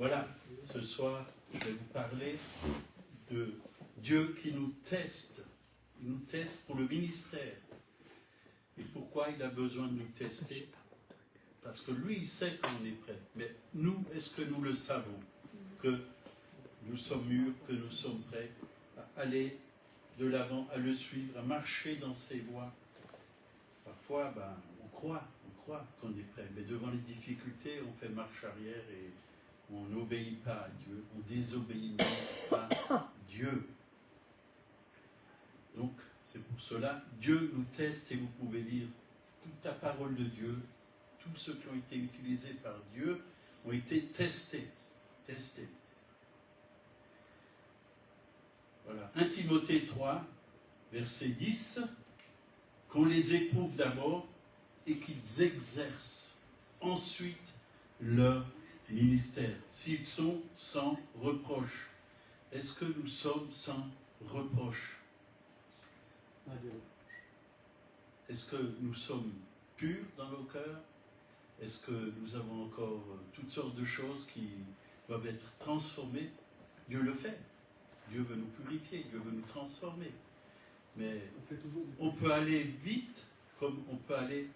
Voilà, ce soir, je vais vous parler de Dieu qui nous teste. Il nous teste pour le ministère. Et pourquoi il a besoin de nous tester? Parce que lui, il sait quand on est prêt. Mais nous, est-ce que nous le savons? Que nous sommes mûrs, que nous sommes prêts à aller de l'avant, à le suivre, à marcher dans ses voies. Parfois, on croit qu'on est prêt. Mais devant les difficultés, on fait marche arrière et on n'obéit pas à Dieu. On désobéit même à Dieu. Donc, c'est pour cela, Dieu nous teste et vous pouvez lire toute la parole de Dieu. Tous ceux qui ont été utilisés par Dieu ont été testés. Voilà. 1 Timothée 3, verset 10. Qu'on les éprouve d'abord et qu'ils exercent ensuite leur ministère, s'ils sont sans reproche. Est-ce que nous sommes sans reproche? Est-ce que nous sommes purs dans nos cœurs? Est-ce que nous avons encore toutes sortes de choses qui doivent être transformées? Dieu le fait. Dieu veut nous purifier, Dieu veut nous transformer. Mais on peut aller vite comme on peut aller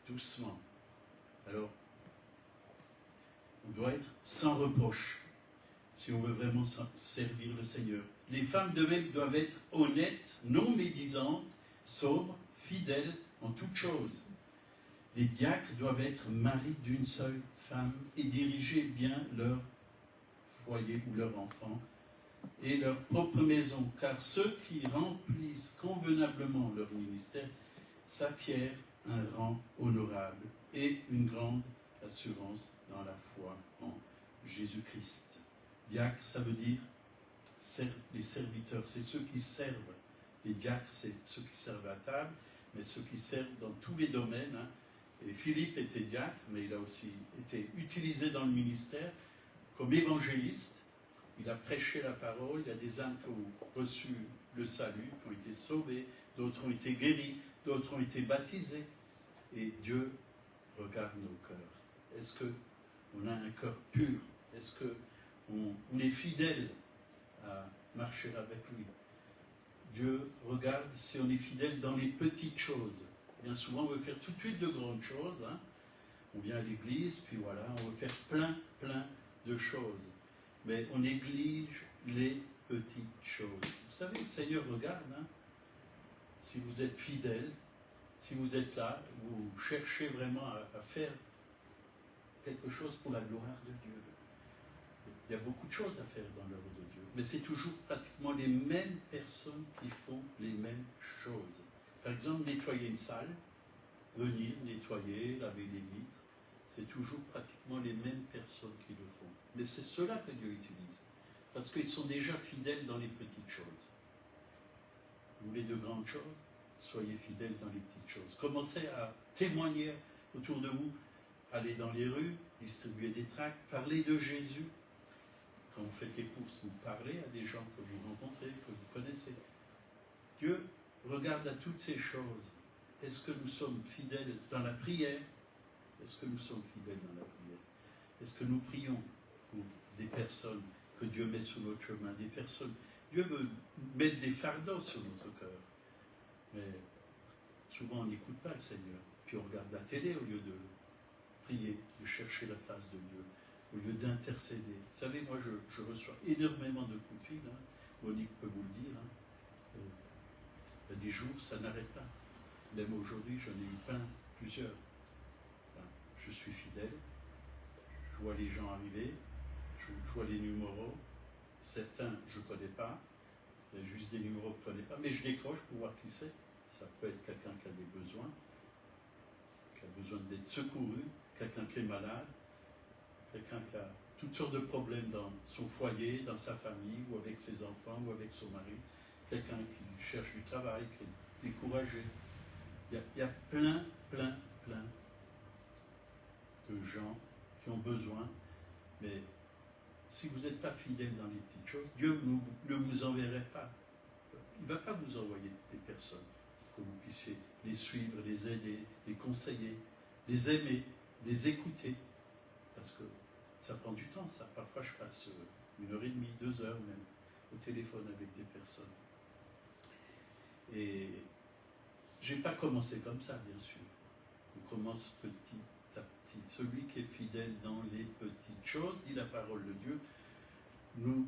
doucement. Alors, on doit être sans reproche si on veut vraiment servir le Seigneur. Les femmes de même doivent être honnêtes, non médisantes, sobres, fidèles en toutes choses. Les diacres doivent être maris d'une seule femme et diriger bien leur foyer ou leur enfant et leur propre maison, car ceux qui remplissent convenablement leur ministère s'acquièrent un rang honorable et une grande assurance dans la foi en Jésus-Christ. Diacre, ça veut dire les serviteurs, c'est ceux qui servent. Les diacres, c'est ceux qui servent à table, mais ceux qui servent dans tous les domaines. Hein. Et Philippe était diacre, mais il a aussi été utilisé dans le ministère comme évangéliste. Il a prêché la parole, il y a des âmes qui ont reçu le salut, qui ont été sauvées, d'autres ont été guéries, d'autres ont été baptisées. Et Dieu regarde nos cœurs. Est-ce qu'on a un cœur pur? Est-ce qu'on est fidèle à marcher avec lui? Dieu regarde si on est fidèle dans les petites choses. Bien souvent, on veut faire tout de suite de grandes choses. Hein. On vient à l'église, puis voilà, on veut faire plein de choses. Mais on néglige les petites choses. Vous savez, le Seigneur regarde. Hein, si vous êtes fidèle, si vous êtes là, vous cherchez vraiment à faire quelque chose pour la gloire de Dieu. Il y a beaucoup de choses à faire dans l'œuvre de Dieu. Mais c'est toujours pratiquement les mêmes personnes qui font les mêmes choses. Par exemple, nettoyer une salle, venir nettoyer, laver les vitres, c'est toujours pratiquement les mêmes personnes qui le font. Mais c'est cela que Dieu utilise. Parce qu'ils sont déjà fidèles dans les petites choses. Vous voulez de grandes choses? Soyez fidèles dans les petites choses. Commencez à témoigner autour de vous. Allez dans les rues, distribuer des tracts, parlez de Jésus. Quand vous faites les courses, vous parlez à des gens que vous rencontrez, que vous connaissez. Dieu regarde à toutes ces choses. Est-ce que nous sommes fidèles dans la prière? Est-ce que nous sommes fidèles dans la prière? Est-ce que nous prions pour des personnes que Dieu met sur notre chemin, des personnes? Dieu veut mettre des fardeaux sur notre cœur. Mais souvent, on n'écoute pas le Seigneur. Puis on regarde la télé au lieu de prier, de chercher la face de Dieu, au lieu d'intercéder. Vous savez, moi, je reçois énormément de coups de fil. Hein. Monique peut vous le dire. Hein. Il y a des jours, ça n'arrête pas. Même aujourd'hui, j'en ai eu plusieurs. Je suis fidèle. Je vois les gens arriver. Je vois les numéros. Certains, je ne connais pas. Il y a juste des numéros que je ne connais pas. Mais je décroche pour voir qui c'est. Ça peut être quelqu'un qui a des besoins, qui a besoin d'être secouru, quelqu'un qui est malade, quelqu'un qui a toutes sortes de problèmes dans son foyer, dans sa famille, ou avec ses enfants, ou avec son mari, quelqu'un qui cherche du travail, qui est découragé. Il y a plein de gens qui ont besoin, mais si vous n'êtes pas fidèle dans les petites choses, Dieu ne vous enverrait pas. Il ne va pas vous envoyer des personnes que vous puissiez les suivre, les aider, les conseiller, les aimer, les écouter. Parce que Ça prend du temps, ça. Parfois, je passe 1h30, 2 heures même, au téléphone avec des personnes. Et j'ai pas commencé comme ça, bien sûr. On commence petit à petit. Celui qui est fidèle dans les petites choses, dit la parole de Dieu, nous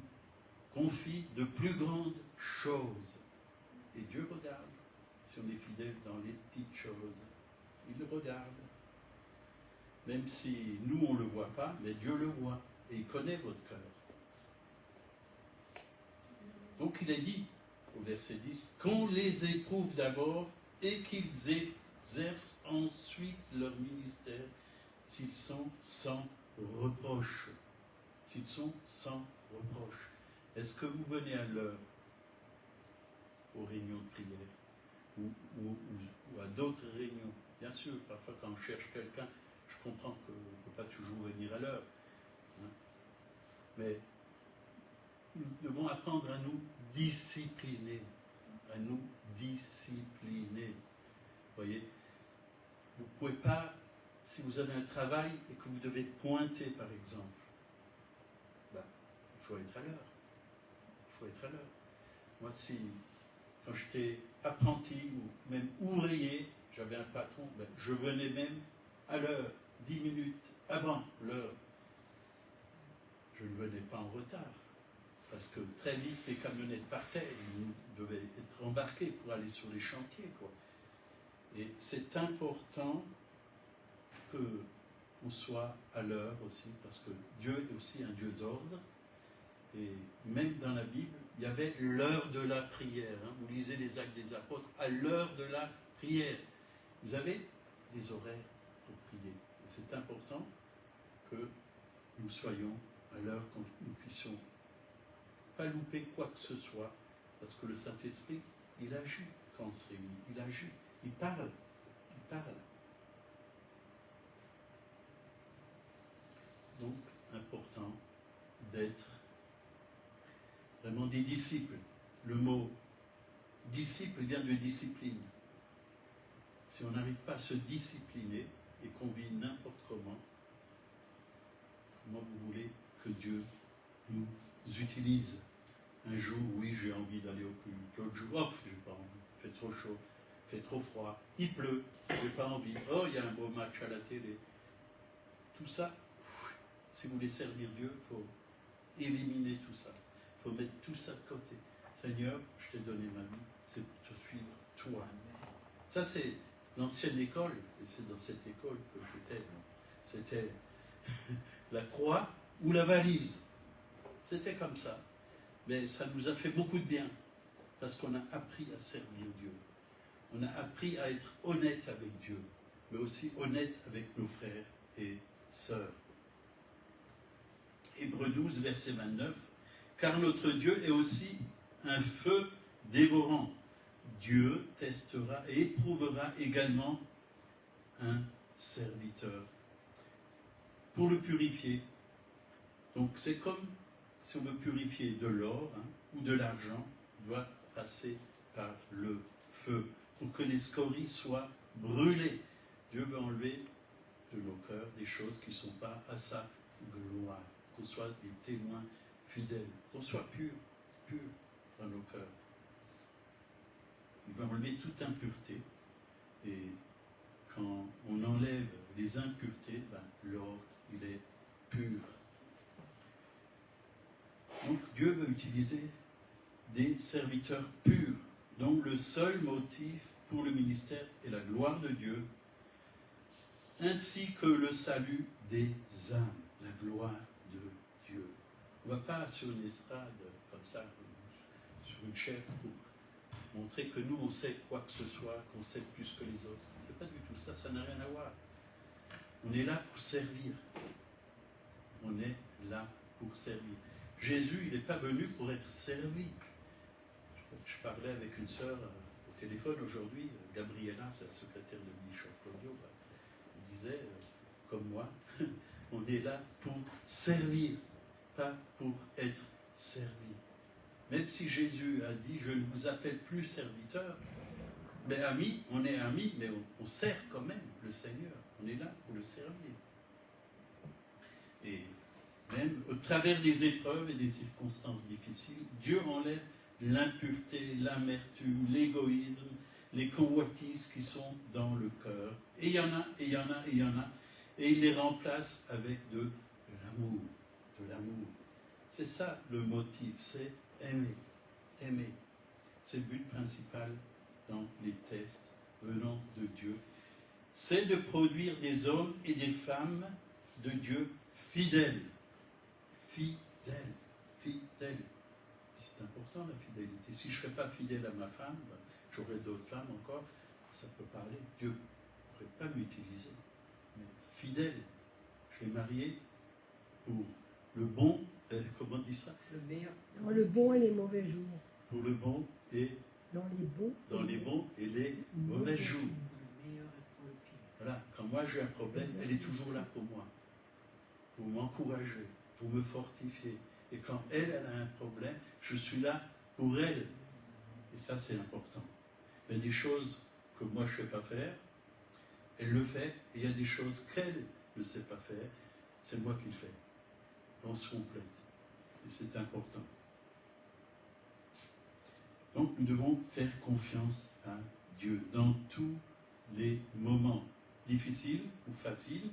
confie de plus grandes choses. Et Dieu regarde. Si on est fidèle dans les petites choses, il regarde. Même si nous, on ne le voit pas, mais Dieu le voit. Et il connaît votre cœur. Donc il est dit, au verset 10, qu'on les éprouve d'abord et qu'ils exercent ensuite leur ministère s'ils sont sans reproche. S'ils sont sans reproche. Est-ce que vous venez à l'heure aux réunions de prière ou à d'autres réunions? Bien sûr, parfois quand on cherche quelqu'un, je comprends qu'on ne peut pas toujours venir à l'heure. Hein. Mais nous devons apprendre à nous discipliner. À nous discipliner. Vous voyez, vous ne pouvez pas, si vous avez un travail et que vous devez pointer par exemple, ben, il faut être à l'heure. Il faut être à l'heure. Moi, quand j'étais apprenti ou même ouvrier, j'avais un patron, ben, je venais même à l'heure, 10 minutes avant l'heure. Je ne venais pas en retard, parce que très vite les camionnettes partaient, ils devaient être embarqués pour aller sur les chantiers, quoi. Et c'est important qu'on soit à l'heure aussi, parce que Dieu est aussi un Dieu d'ordre. Et même dans la Bible, il y avait l'heure de la prière. Hein. Vous lisez les Actes des Apôtres, à l'heure de la prière. Vous avez des horaires pour prier. Et c'est important que nous soyons à l'heure, quand nous puissions pas louper quoi que ce soit, parce que le Saint-Esprit, il agit quand on se réunit. Il agit, il parle, il parle. Donc, important d'être vraiment des disciples. Le mot disciple vient de discipline. Si on n'arrive pas à se discipliner et qu'on vit n'importe comment vous voulez que Dieu nous utilise? Un jour, oui, j'ai envie d'aller au culte. L'autre jour, oh, j'ai pas envie. Il fait trop chaud, il fait trop froid, il pleut, j'ai pas envie. Oh, il y a un beau match à la télé. Tout ça, si vous voulez servir Dieu, il faut éliminer tout ça. Il faut mettre tout ça de côté. Seigneur, je t'ai donné ma vie, c'est pour te suivre, toi. Ça, c'est l'ancienne école, et c'est dans cette école que j'étais. C'était la croix ou la valise. C'était comme ça. Mais ça nous a fait beaucoup de bien, parce qu'on a appris à servir Dieu. On a appris à être honnête avec Dieu, mais aussi honnête avec nos frères et sœurs. Hébreux 12, verset 29. Car notre Dieu est aussi un feu dévorant. Dieu testera et éprouvera également un serviteur pour le purifier. Donc c'est comme si on veut purifier de l'or ou de l'argent, il doit passer par le feu pour que les scories soient brûlées. Dieu veut enlever de nos cœurs des choses qui ne sont pas à sa gloire. Qu'on soit des témoins fidèles, qu'on soit purs dans nos cœurs. Il va enlever toute impureté. Et quand on enlève les impuretés, l'or, il est pur. Donc Dieu veut utiliser des serviteurs purs, dont le seul motif pour le ministère est la gloire de Dieu, ainsi que le salut des âmes, la gloire de Dieu. On ne va pas sur une estrade comme ça, sur une chaire, pour montrer que nous, on sait quoi que ce soit, qu'on sait plus que les autres. C'est pas du tout ça, ça n'a rien à voir. On est là pour servir. On est là pour servir. Jésus, il n'est pas venu pour être servi. Je parlais avec une sœur au téléphone aujourd'hui, Gabriella, la secrétaire de Bishop Claudio, elle disait, comme moi, on est là pour servir, pas pour être servi. Même si Jésus a dit, je ne vous appelle plus serviteur, mais amis, on est amis, mais on sert quand même le Seigneur. On est là pour le servir. Et même au travers des épreuves et des circonstances difficiles, Dieu enlève l'impureté, l'amertume, l'égoïsme, les convoitises qui sont dans le cœur. Et il y en a, et il y en a, et il y en a. Et il les remplace avec de l'amour. De l'amour. C'est ça le motif, c'est aimer. Aimer. C'est le but principal dans les tests venant de Dieu. C'est de produire des hommes et des femmes de Dieu fidèles. Fidèles. Fidèles. C'est important la fidélité. Si je ne serais pas fidèle à ma femme, j'aurais d'autres femmes encore, ça peut parler. Dieu ne pourrait pas m'utiliser. Mais fidèle. Je l'ai marié pour le bon, comment on dit ça? Le meilleur. Dans le bon et les mauvais jours. Pour le bon et dans les bons et les mauvais jours. Le meilleur et pour le pire. Voilà, quand moi j'ai un problème, elle est toujours là pour moi, pour m'encourager, pour me fortifier. Et quand elle a un problème, je suis là pour elle. Et ça, c'est important. Il y a des choses que moi je ne sais pas faire, elle le fait, et il y a des choses qu'elle ne sait pas faire, c'est moi qui le fais. On se complète. Et c'est important. Donc nous devons faire confiance à Dieu dans tous les moments difficiles ou faciles.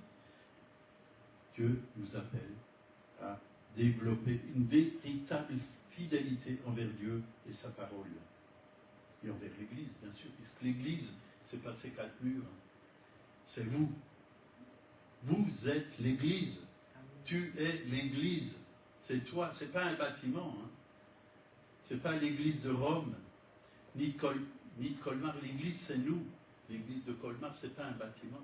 Dieu nous appelle à développer une véritable fidélité envers Dieu et sa parole. Et envers l'Église, bien sûr, puisque l'Église, ce n'est pas ces quatre murs, c'est vous. Vous êtes l'Église. Tu es l'Église. C'est toi, ce n'est pas un bâtiment. Hein. Ce n'est pas l'Église de Rome, ni de Colmar. L'Église, c'est nous. L'Église de Colmar, ce n'est pas un bâtiment.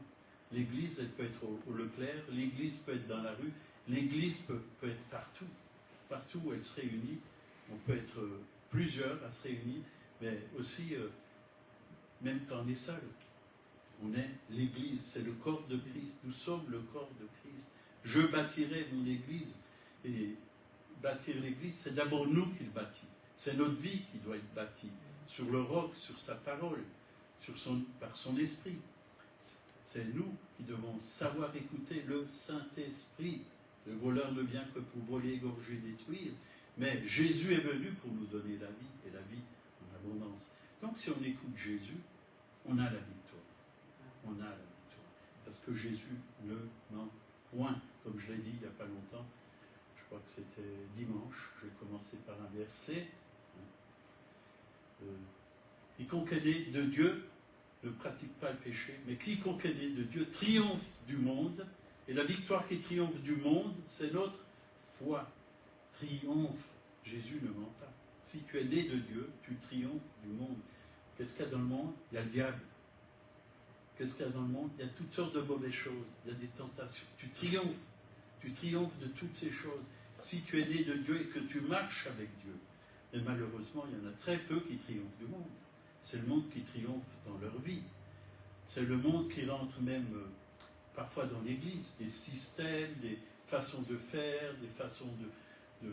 L'Église, elle peut être au Leclerc, l'Église peut être dans la rue, l'Église peut être partout. Partout où elle se réunit. On peut être plusieurs à se réunir, mais aussi, même quand on est seul. On est l'Église, c'est le corps de Christ. Nous sommes le corps de Christ. Je bâtirai mon Église. Et bâtir l'Église, c'est d'abord nous qui le bâtissons. C'est notre vie qui doit être bâtie sur le roc, sur sa parole, par son esprit. C'est nous qui devons savoir écouter le Saint-Esprit. Le voleur ne vient que pour voler, égorger, détruire. Mais Jésus est venu pour nous donner la vie, et la vie en abondance. Donc si on écoute Jésus, on a la victoire. On a la victoire. Parce que Jésus ne ment point. Comme je l'ai dit il n'y a pas longtemps, je crois que c'était dimanche, j'ai commencé par un verset. Quiconque est né de Dieu ne pratique pas le péché, mais quiconque est né de Dieu triomphe du monde, et la victoire qui triomphe du monde, c'est notre foi. Triomphe. Jésus ne ment pas. Si tu es né de Dieu, tu triomphes du monde. Qu'est-ce qu'il y a dans le monde? Il y a le diable. Qu'est-ce qu'il y a dans le monde? Il y a toutes sortes de mauvaises choses. Il y a des tentations. Tu triomphes. Tu triomphes de toutes ces choses. Si tu es né de Dieu et que tu marches avec Dieu. Mais malheureusement, il y en a très peu qui triomphent du monde. C'est le monde qui triomphe dans leur vie. C'est le monde qui rentre même parfois dans l'Église. Des systèmes, des façons de faire, des façons de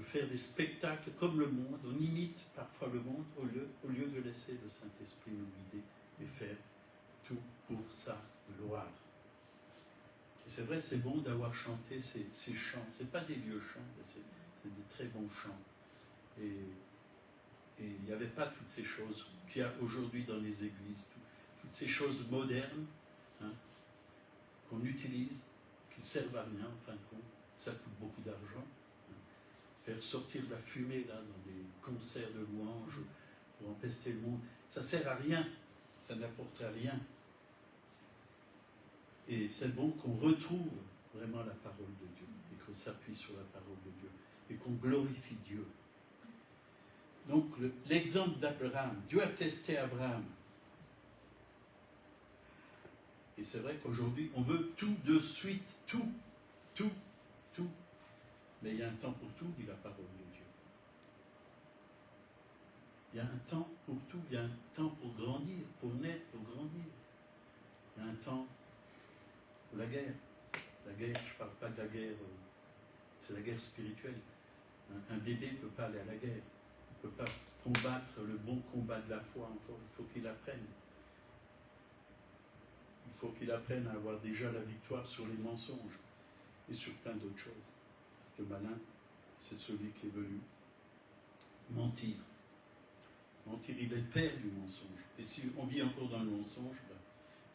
faire des spectacles comme le monde. On imite parfois le monde au lieu de laisser le Saint-Esprit nous guider et faire tout pour sa gloire. Et c'est vrai, c'est bon d'avoir chanté ces chants. Ce n'est pas des vieux chants, c'est des très bons chants. Et il n'y avait pas toutes ces choses qu'il y a aujourd'hui dans les églises, toutes ces choses modernes hein, qu'on utilise, qui ne servent à rien en fin de compte. Ça coûte beaucoup d'argent. Hein. Faire sortir de la fumée là, dans des concerts de louanges pour empester le monde, ça ne sert à rien, ça n'apporte à rien. Et c'est bon qu'on retrouve vraiment la parole de Dieu et qu'on s'appuie sur la parole de Dieu et qu'on glorifie Dieu. Donc l'exemple d'Abraham, Dieu a testé Abraham. Et c'est vrai qu'aujourd'hui, on veut tout de suite, tout. Mais il y a un temps pour tout, dit la parole de Dieu. Il y a un temps pour tout, il y a un temps pour grandir, pour naître, pour grandir. Il y a un temps pour la guerre. La guerre, je ne parle pas de la guerre, c'est la guerre spirituelle. Un bébé ne peut pas aller à la guerre. Il ne peut pas combattre le bon combat de la foi encore. Il faut qu'il apprenne. Il faut qu'il apprenne à avoir déjà la victoire sur les mensonges. et sur plein d'autres choses. Le malin, c'est celui qui est venu mentir. Mentir, il est le père du mensonge. Et si on vit encore dans le mensonge, ben,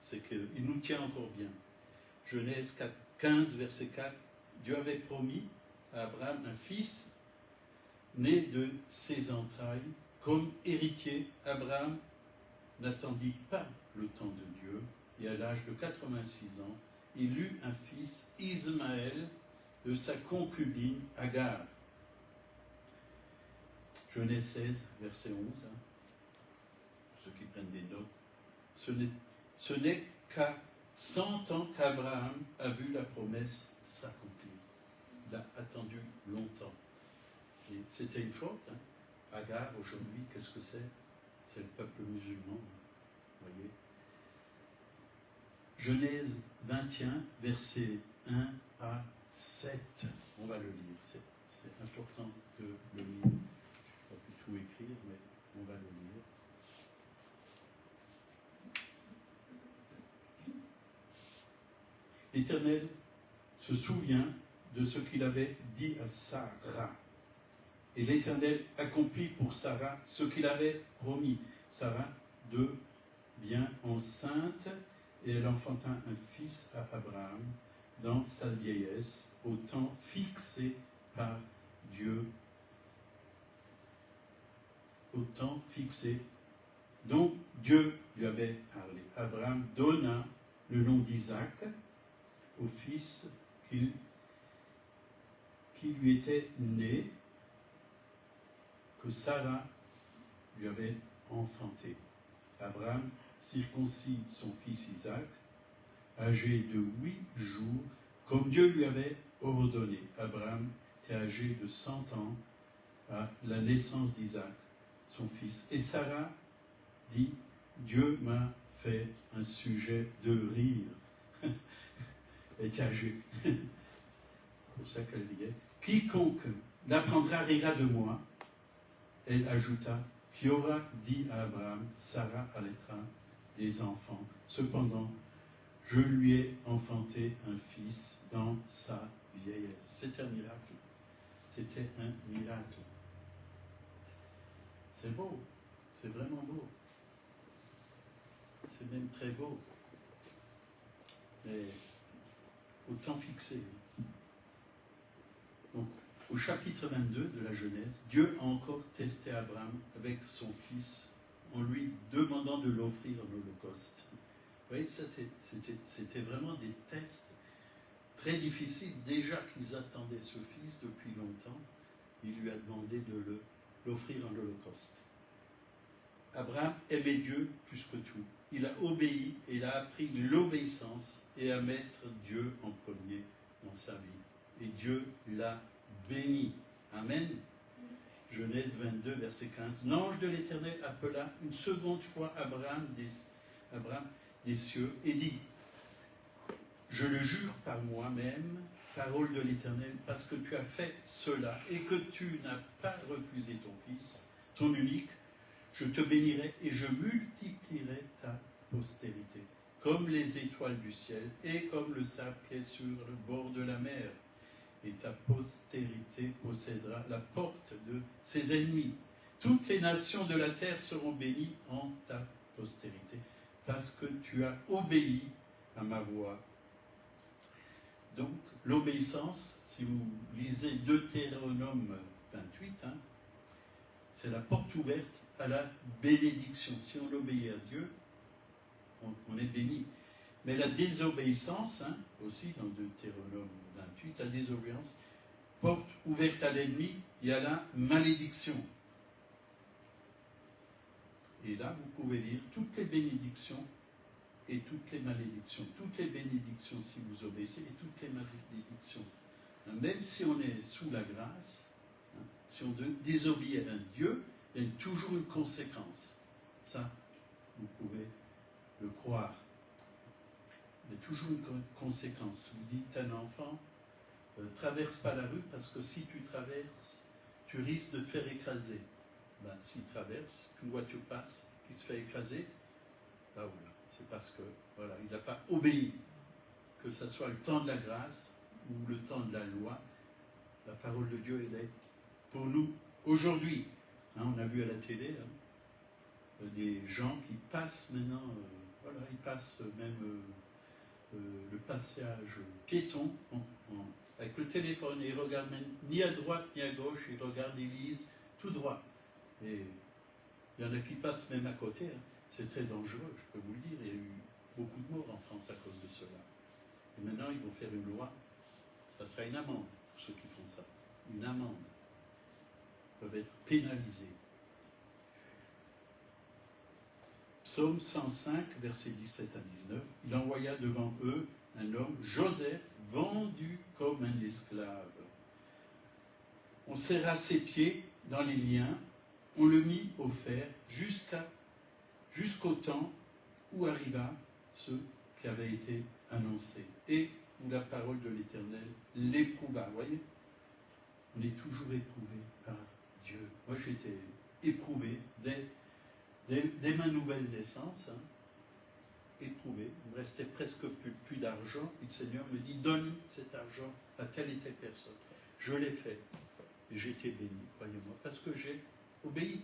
c'est qu'il nous tient encore bien. Genèse 15, verset 4, Dieu avait promis à Abraham un fils né de ses entrailles. Comme héritier, Abraham n'attendit pas le temps de Dieu, et à l'âge de 86 ans, il eut un fils, Ismaël, de sa concubine Agar. Genèse 16, verset 11, pour ceux qui prennent des notes. Ce n'est qu'à 100 ans qu'Abraham a vu la promesse s'accomplir. Il a attendu longtemps. Et c'était une faute. Agar, aujourd'hui, qu'est-ce que c'est? C'est le peuple musulman. Voyez. Genèse 21, versets 1 à 7. On va le lire. C'est important de le lire. Je ne vais pas tout écrire, mais on va le lire. L'Éternel se souvient de ce qu'il avait dit à Sarah. Et l'Éternel accomplit pour Sarah ce qu'il avait promis. Sarah devient enceinte et elle enfanta un fils à Abraham dans sa vieillesse, au temps fixé par Dieu. Au temps fixé. Donc Dieu lui avait parlé. Abraham donna le nom d'Isaac au fils qui lui était né, que Sarah lui avait enfanté. Abraham circoncit son fils Isaac, âgé de 8 jours, comme Dieu lui avait ordonné. Abraham était âgé de 100 ans à la naissance d'Isaac, son fils. Et Sarah dit, Dieu m'a fait un sujet de rire. Elle était âgée. C'est pour ça qu'elle disait, quiconque l'apprendra rira de moi. Elle ajouta, qui aura dit à Abraham, Sarah allaitera des enfants. Cependant, je lui ai enfanté un fils dans sa vieillesse. C'était un miracle. C'était un miracle. C'est beau. C'est vraiment beau. C'est même très beau. Mais au temps fixé. Donc, au chapitre 22 de la Genèse, Dieu a encore testé Abraham avec son fils en lui demandant de l'offrir en holocauste. Vous voyez, ça, c'était vraiment des tests très difficiles. Déjà qu'ils attendaient ce fils depuis longtemps, il lui a demandé de l'offrir en holocauste. Abraham aimait Dieu plus que tout. Il a obéi et il a appris l'obéissance et à mettre Dieu en premier dans sa vie. Et Dieu l'a béni. Amen. Genèse 22, verset 15. L'ange de l'Éternel appela une seconde fois Abraham des cieux et dit, je le jure par moi-même, parole de l'Éternel, parce que tu as fait cela et que tu n'as pas refusé ton fils, ton unique, je te bénirai et je multiplierai ta postérité, comme les étoiles du ciel et comme le sable qui est sur le bord de la mer. Et ta postérité possédera la porte de ses ennemis. Toutes les nations de la terre seront bénies en ta postérité, parce que tu as obéi à ma voix. Donc, l'obéissance, si vous lisez Deutéronome 28, c'est la porte ouverte à la bénédiction. Si on obéit à Dieu, on est béni. Mais la désobéissance, aussi dans Deutéronome 28, la désobéissance, porte ouverte à l'ennemi et à la malédiction. Et là, vous pouvez lire toutes les bénédictions et toutes les malédictions. Toutes les bénédictions si vous obéissez et toutes les malédictions. Même si on est sous la grâce, si on désobéit à un Dieu, il y a toujours une conséquence. Ça, vous pouvez le croire. Il y a toujours une conséquence. Vous dites à un enfant, traverse pas la rue parce que si tu traverses, tu risques de te faire écraser. Ben, s'il traverse, qu'une voiture passe, qui se fait écraser, ben voilà, c'est parce que voilà, il n'a pas obéi. Que ce soit le temps de la grâce ou le temps de la loi, la parole de Dieu, elle est pour nous aujourd'hui. Hein, on a vu à la télé des gens qui passent maintenant, voilà, ils passent même le passage piéton avec le téléphone, et ils regardent même ni à droite ni à gauche, ils regardent, ils lisent tout droit. Et il y en a qui passent même à côté, hein. C'est très dangereux, je peux vous le dire, il y a eu beaucoup de morts en France à cause de cela. Et maintenant, ils vont faire une loi, ça sera une amende pour ceux qui font ça. Une amende. Ils peuvent être pénalisés. Psaume 105, versets 17 à 19. Il envoya devant eux un homme, Joseph, vendu comme un esclave. On serra ses pieds dans les liens, on le mit au fer jusqu'au temps où arriva ce qui avait été annoncé et où la parole de l'Éternel l'éprouva. Vous voyez, on est toujours éprouvé par Dieu. Moi, j'étais éprouvé dès ma nouvelle naissance, hein, éprouvé. Il me restait presque plus d'argent. Et le Seigneur me dit, donne cet argent à telle et telle personne. Je l'ai fait. Et j'ai été béni, croyez-moi, parce que j'ai obéi.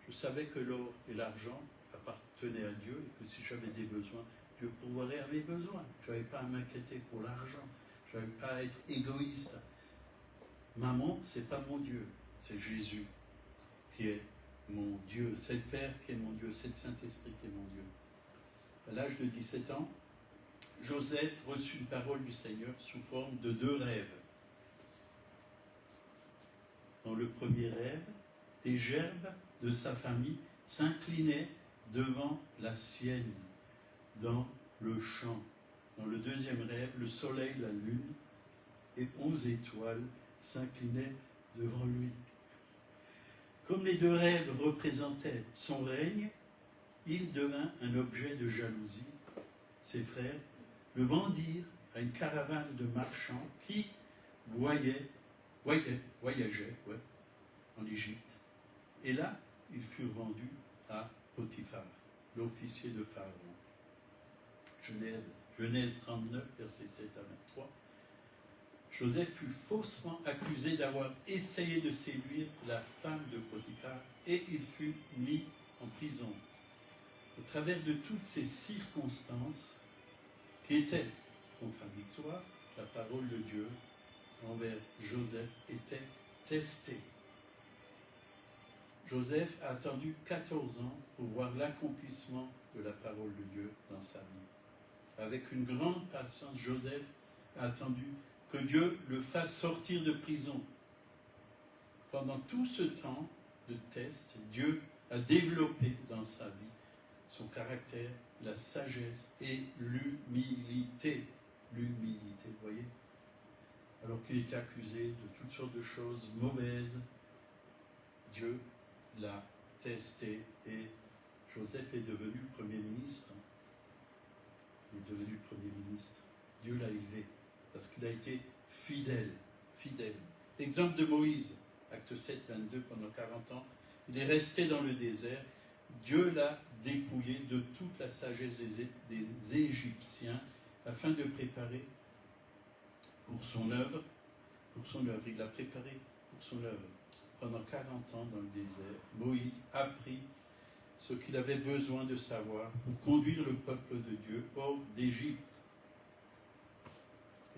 Je savais que l'or et l'argent appartenaient à Dieu et que si j'avais des besoins, Dieu pourvoirait à mes besoins. Je n'avais pas à m'inquiéter pour l'argent. Je n'avais pas à être égoïste. Maman, c'est pas mon Dieu, c'est Jésus qui est mon Dieu. C'est le Père qui est mon Dieu, c'est le Saint-Esprit qui est mon Dieu. À l'âge de 17 ans, Joseph reçut une parole du Seigneur sous forme de 2 rêves. Dans le premier rêve, des gerbes de sa famille s'inclinaient devant la sienne dans le champ. Dans le deuxième rêve, le soleil, la lune et 11 étoiles s'inclinaient devant lui. Comme les 2 rêves représentaient son règne, il devint un objet de jalousie. Ses frères le vendirent à une caravane de marchands qui voyageaient en Égypte. Et là, ils furent vendus à Potiphar, l'officier de Pharaon. Genèse 39, versets 7 à 23. Joseph fut faussement accusé d'avoir essayé de séduire la femme de Potiphar et il fut mis en prison. Au travers de toutes ces circonstances qui étaient contradictoires, la parole de Dieu envers Joseph était testée. Joseph a attendu 14 ans pour voir l'accomplissement de la parole de Dieu dans sa vie. Avec une grande patience, Joseph a attendu que Dieu le fasse sortir de prison. Pendant tout ce temps de test, Dieu a développé dans sa vie son caractère, la sagesse et l'humilité. L'humilité, vous voyez? Alors qu'il était accusé de toutes sortes de choses mauvaises, Dieu l'a testé et Joseph est devenu Premier ministre. Il est devenu Premier ministre. Dieu l'a élevé parce qu'il a été fidèle. L'exemple de Moïse, acte 7, 22, pendant 40 ans, il est resté dans le désert. Dieu l'a dépouillé de toute la sagesse des Égyptiens afin de préparer pour son œuvre. Il l'a préparé pour son œuvre. Pendant 40 ans dans le désert, Moïse apprit ce qu'il avait besoin de savoir pour conduire le peuple de Dieu hors d'Égypte.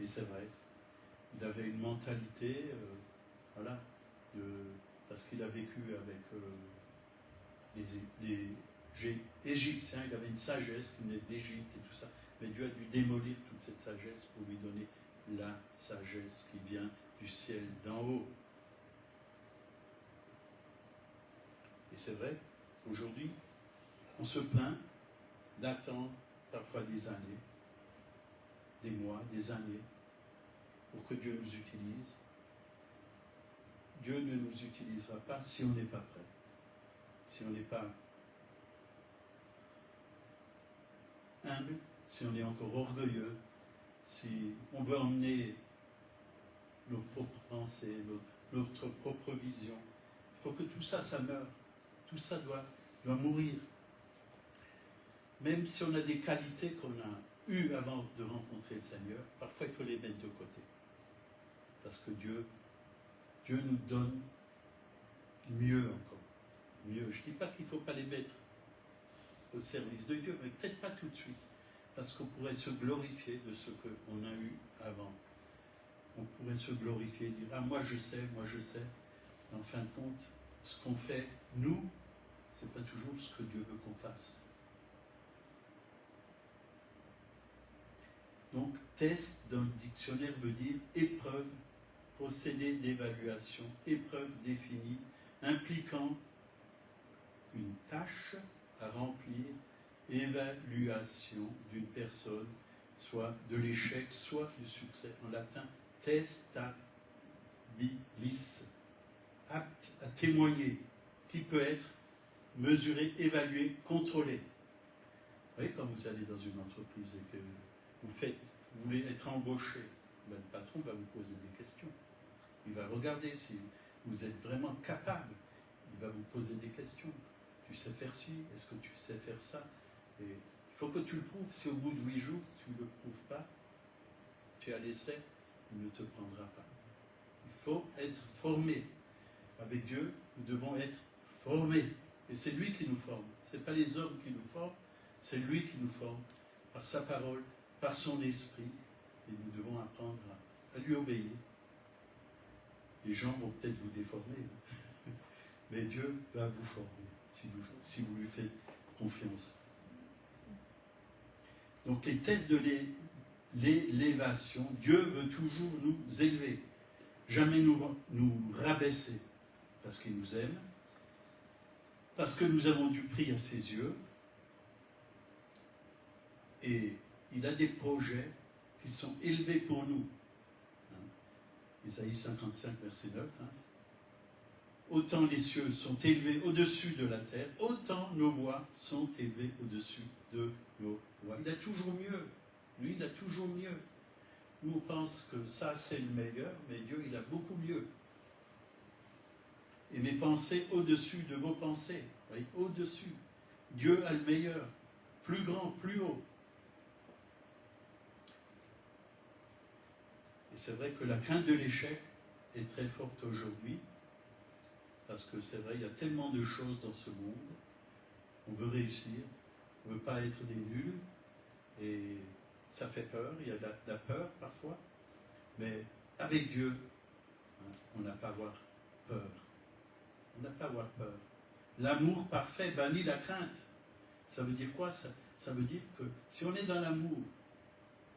Et c'est vrai, il avait une mentalité, parce qu'il a vécu avec les Égyptiens, il avait une sagesse qui venait d'Égypte et tout ça. Mais Dieu a dû démolir toute cette sagesse pour lui donner la sagesse qui vient du ciel d'en haut. Et c'est vrai, aujourd'hui, on se plaint d'attendre parfois des années, des mois, des années, pour que Dieu nous utilise. Dieu ne nous utilisera pas si on n'est pas prêt, si on n'est pas humble, si on est encore orgueilleux, si on veut emmener nos propres pensées, notre propre vision. Il faut que tout ça, ça meure. Tout ça doit mourir. Même si on a des qualités qu'on a eues avant de rencontrer le Seigneur, parfois il faut les mettre de côté. Parce que Dieu nous donne mieux encore. Mieux. Je ne dis pas qu'il ne faut pas les mettre au service de Dieu, mais peut-être pas tout de suite. Parce qu'on pourrait se glorifier de ce qu'on a eu avant. On pourrait se glorifier, dire « Ah, moi je sais. » Mais en fin de compte, ce qu'on fait, nous, ce n'est pas toujours ce que Dieu veut qu'on fasse. Donc, test dans le dictionnaire veut dire épreuve, procédé d'évaluation, épreuve définie, impliquant une tâche à remplir, évaluation d'une personne, soit de l'échec, soit du succès. En latin, testabilis, apte à témoigner, qui peut être mesuré, évalué, contrôlé. Vous voyez, quand vous allez dans une entreprise et que vous voulez être embauché, ben, le patron va vous poser des questions. Il va regarder si vous êtes vraiment capable. Il va vous poser des questions. Tu sais faire ci, est-ce que tu sais faire ça? Et il faut que tu le prouves. Si au bout de 8 jours, tu ne le prouves pas, tu es à l'essai, il ne te prendra pas. Il faut être formé. Avec Dieu, nous devons être formés. Et c'est lui qui nous forme. Ce n'est pas les hommes qui nous forment, c'est lui qui nous forme par sa parole, par son esprit. Et nous devons apprendre à lui obéir. Les gens vont peut-être vous déformer, mais Dieu va vous former si vous lui faites confiance. Donc les tests de l'élévation, Dieu veut toujours nous élever, jamais nous rabaisser, parce qu'il nous aime, parce que nous avons du prix à ses yeux, et il a des projets qui sont élevés pour nous. Isaïe 55, verset 9. Autant les cieux sont élevés au-dessus de la terre, autant nos voix sont élevées au-dessus de nos voix. Il a toujours mieux. Lui, il a toujours mieux. Nous, on pense que ça, c'est le meilleur, mais Dieu, il a beaucoup mieux. Et mes pensées au-dessus de vos pensées. Vous voyez, au-dessus. Dieu a le meilleur. Plus grand, plus haut. Et c'est vrai que la crainte de l'échec est très forte aujourd'hui, parce que c'est vrai, il y a tellement de choses dans ce monde. On veut réussir, on ne veut pas être des nuls, et ça fait peur, il y a de la peur parfois, mais avec Dieu, on n'a pas à avoir peur. On n'a pas à avoir peur. L'amour parfait bannit la crainte. Ça veut dire quoi ça? Ça veut dire que si on est dans l'amour,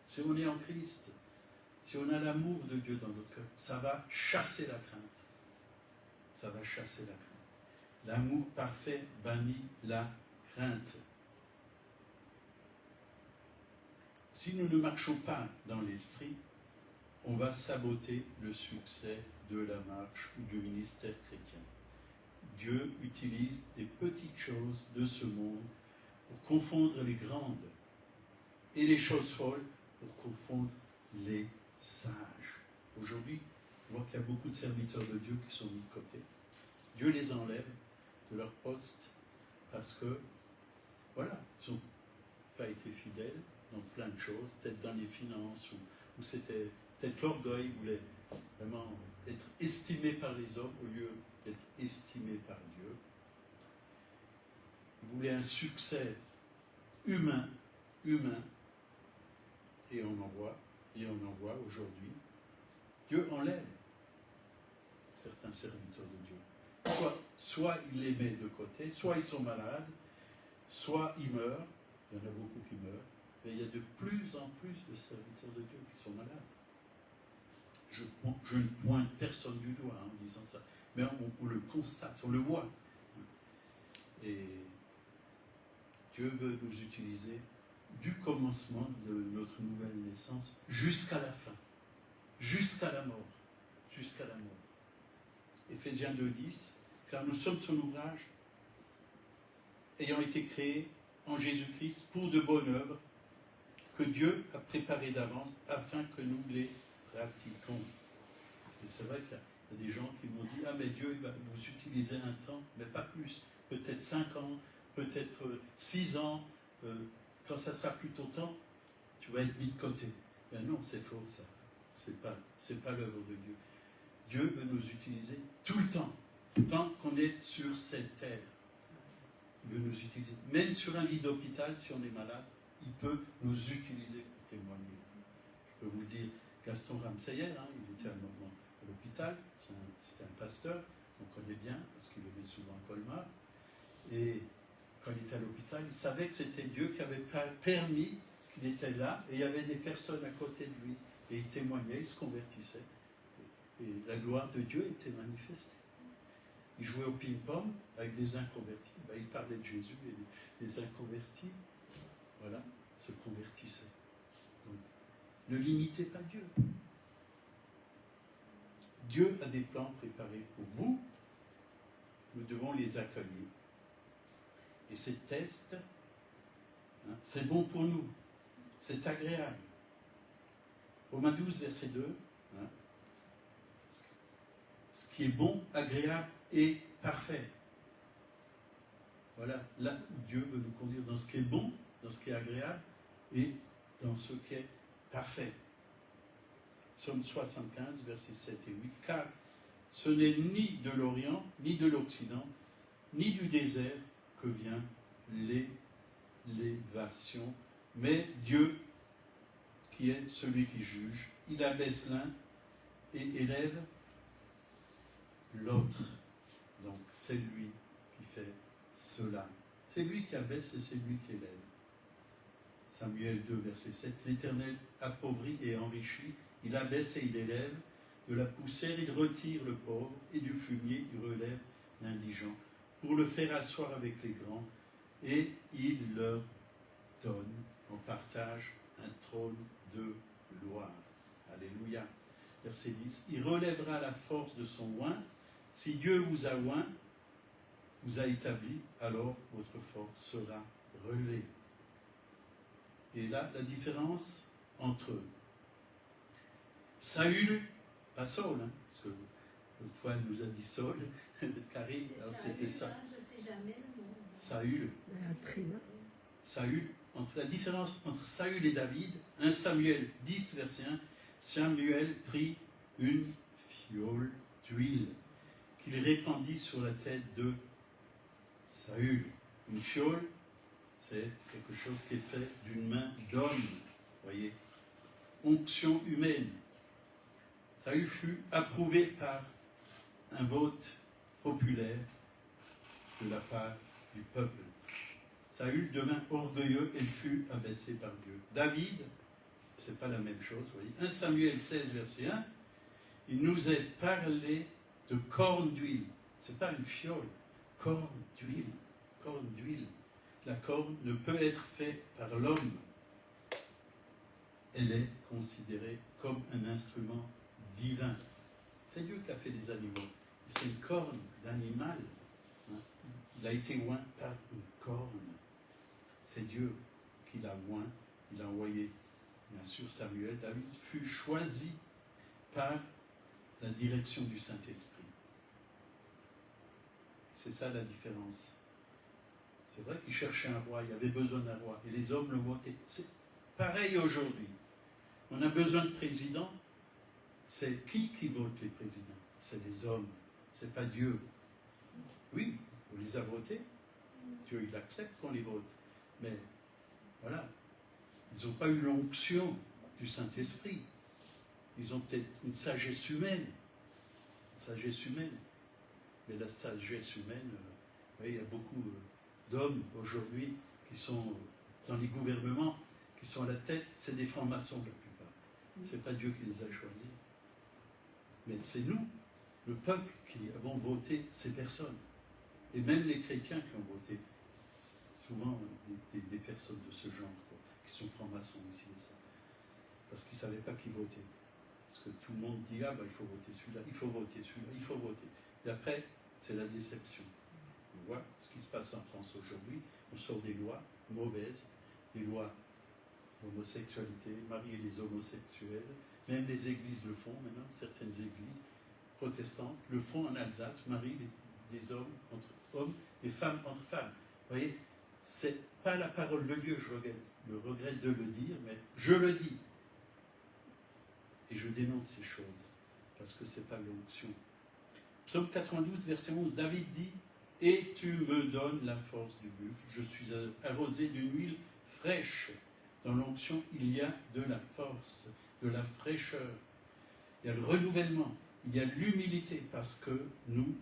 si on est en Christ, si on a l'amour de Dieu dans notre cœur, ça va chasser la crainte. Ça va chasser la crainte. L'amour parfait bannit la crainte. Si nous ne marchons pas dans l'esprit, on va saboter le succès de la marche ou du ministère chrétien. Dieu utilise des petites choses de ce monde pour confondre les grandes et les choses folles pour confondre les sages. Aujourd'hui, on voit qu'il y a beaucoup de serviteurs de Dieu qui sont mis de côté. Dieu les enlève de leur poste parce que, voilà, ils n'ont pas été fidèles dans plein de choses, peut-être dans les finances, ou c'était peut-être l'orgueil, voulait vraiment être estimé par les hommes au lieu d'être estimé par Dieu. Ils voulaient un succès humain, et on en voit aujourd'hui. Dieu enlève certains serviteurs de Dieu. Soit il les met de côté, soit ils sont malades, soit ils meurent. Il y en a beaucoup qui meurent. Mais il y a de plus en plus de serviteurs de Dieu qui sont malades. Je ne pointe personne du doigt en disant ça. Mais on le constate, on le voit. Et Dieu veut nous utiliser du commencement de notre nouvelle naissance jusqu'à la fin, jusqu'à la mort, jusqu'à la mort. Éphésiens 2,10, car nous sommes son ouvrage, ayant été créés en Jésus-Christ pour de bonnes œuvres que Dieu a préparées d'avance afin que nous les pratiquons. Et c'est vrai qu'il y a des gens qui m'ont dit, ah mais Dieu il va vous utiliser un temps, mais pas plus, peut-être 5 ans, peut-être 6 ans, quand ça sera plutôt temps, tu vas être mis de côté. Ben non, c'est faux ça. c'est pas l'œuvre de Dieu. Dieu veut nous utiliser tout le temps, tant qu'on est sur cette terre. Il veut nous utiliser. Même sur un lit d'hôpital, si on est malade, il peut nous utiliser pour témoigner. Je peux vous le dire, Gaston Ramseyer, il était un moment à l'hôpital, c'était un pasteur, on connaît bien, parce qu'il venait souvent à Colmar, et quand il était à l'hôpital, il savait que c'était Dieu qui avait permis qu'il était là, et il y avait des personnes à côté de lui, et il témoignait, il se convertissait, et la gloire de Dieu était manifestée. Il jouait au ping-pong avec des inconvertis, il parlait de Jésus, et les inconvertis, voilà, se convertissaient. Donc, ne limitez pas Dieu. Dieu a des plans préparés pour vous, nous devons les accueillir. Et ces tests, c'est bon pour nous, c'est agréable. Romains 12, verset 2, ce qui est bon, agréable et parfait. Voilà, là où Dieu veut nous conduire dans ce qui est bon, dans ce qui est agréable et dans ce qui est parfait. Psaume 75, versets 7 et 8. Car ce n'est ni de l'Orient, ni de l'Occident, ni du désert que vient l'élévation, mais Dieu qui est celui qui juge. Il abaisse l'un et élève l'autre. Donc c'est lui qui fait cela. C'est lui qui abaisse et c'est lui qui élève. Samuel 2, verset 7. L'Éternel appauvrit et enrichit, il abaisse et il élève. De la poussière, il retire le pauvre, et du fumier, il relève l'indigent, pour le faire asseoir avec les grands, et il leur donne en partage un trône de gloire. Alléluia. Verset 10. Il relèvera la force de son oint. Si Dieu vous a oint, vous a établi, alors votre force sera relevée. Et là, la différence entre Saül, pas Saul, parce que l'autre fois elle nous a dit Saul, Carrie, alors c'était ça. Je sais jamais le nom. Saül. Trina. Saül, entre la différence entre Saül et David, 1 Samuel 10, verset 1, Samuel prit une fiole d'huile qu'il répandit sur la tête de Saül. Une fiole, c'est quelque chose qui est fait d'une main d'homme, voyez, onction humaine. Saül fut approuvé par un vote populaire de la part du peuple. Saül devint orgueilleux et fut abaissé par Dieu. David, c'est pas la même chose, voyez. 1 Samuel 16, verset 1, il nous est parlé de corne d'huile. C'est pas une fiole, corne d'huile. Corne d'huile. La corne ne peut être faite par l'homme. Elle est considérée comme un instrument divin. C'est Dieu qui a fait les animaux. C'est une corne d'animal. Il a été oint par une corne. C'est Dieu qui l'a oint. Il a envoyé, bien sûr, Samuel. David fut choisi par la direction du Saint-Esprit. C'est ça la différence. C'est vrai qu'il cherchait un roi, il avait besoin d'un roi, et les hommes le votaient. C'est pareil aujourd'hui. On a besoin de présidents. C'est qui vote les présidents? C'est les hommes, c'est pas Dieu. Oui, on les a votés. Dieu, il accepte qu'on les vote. Mais, voilà, ils n'ont pas eu l'onction du Saint-Esprit. Ils ont peut-être une sagesse humaine. Mais la sagesse humaine, vous voyez, il y a beaucoup d'hommes aujourd'hui qui sont dans les gouvernements, qui sont à la tête, c'est des francs-maçons la plupart. C'est pas Dieu qui les a choisis. Mais c'est nous, le peuple, qui avons voté ces personnes. Et même les chrétiens qui ont voté. Souvent des personnes de ce genre, quoi, qui sont francs-maçons ici et ça. Parce qu'ils ne savaient pas qui voter. Parce que tout le monde dit, ah ben il faut voter celui-là, il faut voter celui-là, il faut voter. Et après, c'est la déception. On voit ce qui se passe en France aujourd'hui. On sort des lois mauvaises, des lois d'homosexualité, marier les homosexuels. Même les églises le font maintenant, certaines églises protestantes le font en Alsace, marient des hommes entre hommes et femmes entre femmes. Vous voyez, c'est pas la parole de Dieu, je regrette de le dire, mais je le dis. Et je dénonce ces choses, parce que ce n'est pas l'onction. Psaume 92, verset 11, David dit, « Et tu me donnes la force du buffle, je suis arrosé d'une huile fraîche. » Dans l'onction, il y a de la force, de la fraîcheur. Il y a le renouvellement, il y a l'humilité, parce que nous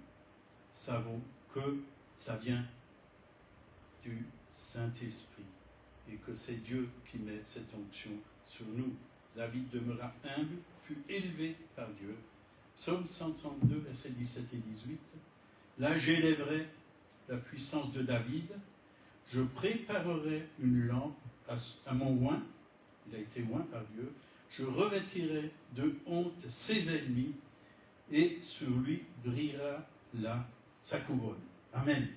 savons que ça vient du Saint-Esprit et que c'est Dieu qui met cette onction sur nous. David demeura humble, fut élevé par Dieu. Psaume 132, versets 17 et 18. Là, j'élèverai la puissance de David. Je préparerai une lampe à mon oint. Il a été oint par Dieu. Je revêtirai de honte ses ennemis et sur lui brillera sa couronne. Amen.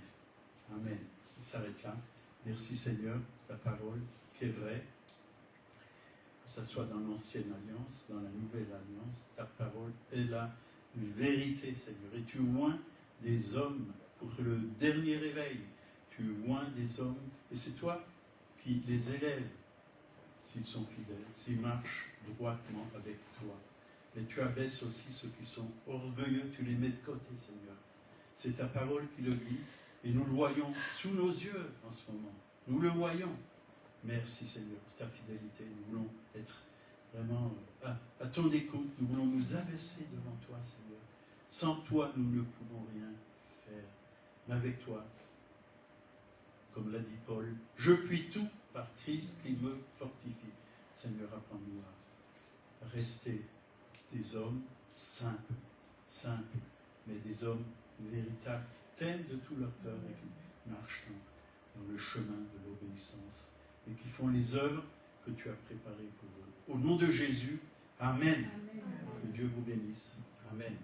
Amen. Il s'arrête là. Merci Seigneur, ta parole qui est vraie. Que ce soit dans l'ancienne alliance, dans la nouvelle alliance, ta parole est la vérité, Seigneur. Et tu oins des hommes pour le dernier réveil. Tu oins des hommes, et c'est toi qui les élèves, s'ils sont fidèles, s'ils marchent droitement avec toi. Et tu abaisses aussi ceux qui sont orgueilleux, tu les mets de côté, Seigneur. C'est ta parole qui le dit, et nous le voyons sous nos yeux en ce moment. Nous le voyons. Merci, Seigneur, pour ta fidélité. Nous voulons être vraiment à ton écoute. Nous voulons nous abaisser devant toi, Seigneur. Sans toi, nous ne pouvons rien faire. Mais avec toi, comme l'a dit Paul, je puis tout par Christ qui me fortifie. Seigneur, apprends-nous à rester des hommes simples, mais des hommes véritables qui t'aiment de tout leur cœur et qui marchent dans le chemin de l'obéissance et qui font les œuvres que tu as préparées pour eux. Au nom de Jésus, Amen. Amen. Que Dieu vous bénisse. Amen.